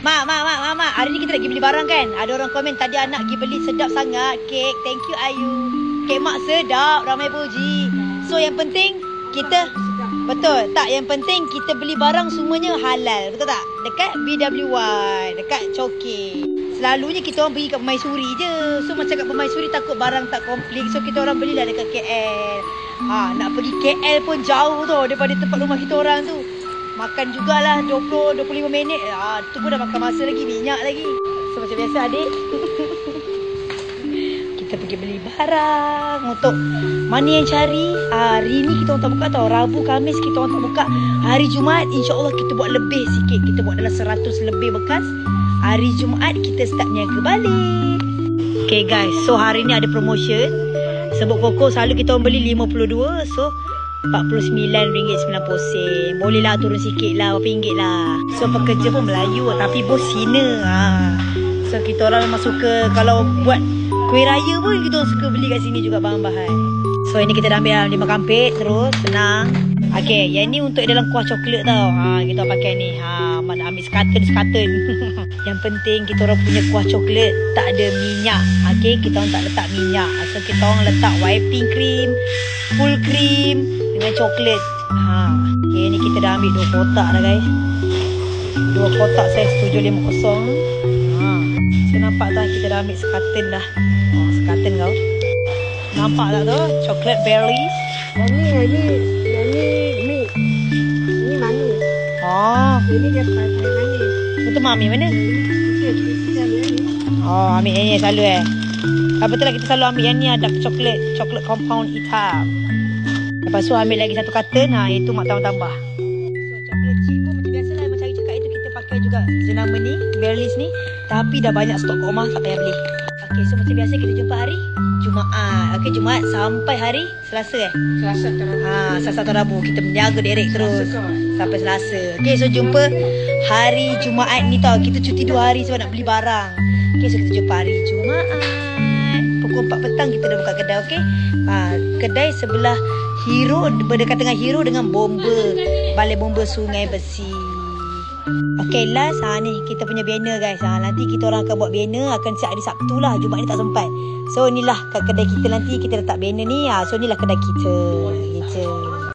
Mak. Hari ni kita nak pergi beli barang kan? Ada orang komen tadi anak pergi beli sedap sangat kek. Thank you Ayu. Kek mak sedap, ramai puji. So yang penting kita betul tak? Yang penting kita beli barang semuanya halal. Betul tak? Dekat BWY, dekat Choke. Selalunya kita orang pergi kat Permaisuri je. So macam kat Permaisuri takut barang tak komplit. So kita orang belilah dekat KL. Nak pergi KL pun jauh tu daripada tempat rumah kita orang tu. Makan jugalah 20-25 minit. Tu pun dah makan masa lagi, minyak lagi. So macam biasa adik. Kita pergi beli barang untuk mana yang cari. Hari ni kita orang tak buka tau. Rabu, Khamis kita orang tak buka. Hari Jumaat insya-Allah kita buat lebih sikit. Kita buat dalam 100 lebih bekas. Hari Jumaat kita start niaga balik. Okay guys, so hari ni ada promotion. Sebut koko selalu kita orang beli 52. So RM49.90. Boleh lah turun sikit lah, berapa ringgit lah. So pekerja pun Melayu tapi bos Cina. So kita orang memang suka. Kalau buat kuih raya pun kita orang suka beli kat sini juga bahan-bahan. So ini kita dah ambil 5 kampit. Terus senang. Okay, yang ni untuk dalam kuah coklat tau. Kita pakai ni. Mana ambil sekaten. Yang penting kita orang punya kuah coklat tak ada minyak. Okay, kita orang tak letak minyak. So kita orang letak whipping cream, full cream dengan coklat. Okay, ni kita dah ambil 2 kotak dah guys. 2 kotak saiz 750. So nampak tak kita dah ambil sekaten dah. Sekaten kau. Nampak tak tu? Coklat berries. Yang ni mix. Ini manis. Ini dia pakai manis. Betul mak ambil mana? Ambil yang ni selalu betul lah kita selalu ambil yang ni ada coklat compound hitam. Lepas tu ambil lagi 1 carton. Itu mak tambah-tambah. So coklat chip pun macam biasa lah. Macam cakap itu kita pakai juga jenama ni, berries ni. Tapi dah banyak stok kat rumah, tak payah beli. Okay, so macam biasa kita jumpa hari Jumaat. Okay, Jumaat sampai hari Selasa Selasa atau Selasa atau Rabu. Kita menjaga direct terus sampai Selasa. Okay, so jumpa hari Jumaat ni tau. Kita cuti 2 hari sebab nak beli barang. Okay, so kita jumpa hari Jumaat pukul 4 petang kita dah buka kedai. Okay, kedai sebelah Hero, berdekatan dengan Hero dengan bomba, balai bomba Sungai Besi. Okay, last ni kita punya banner guys. Nanti kita orang akan buat banner. Akan siap hari Sabtu lah. Jumaat ni tak sempat. So inilah kat kedai kita nanti kita letak banner ni. So inilah kedai kita. Gitu.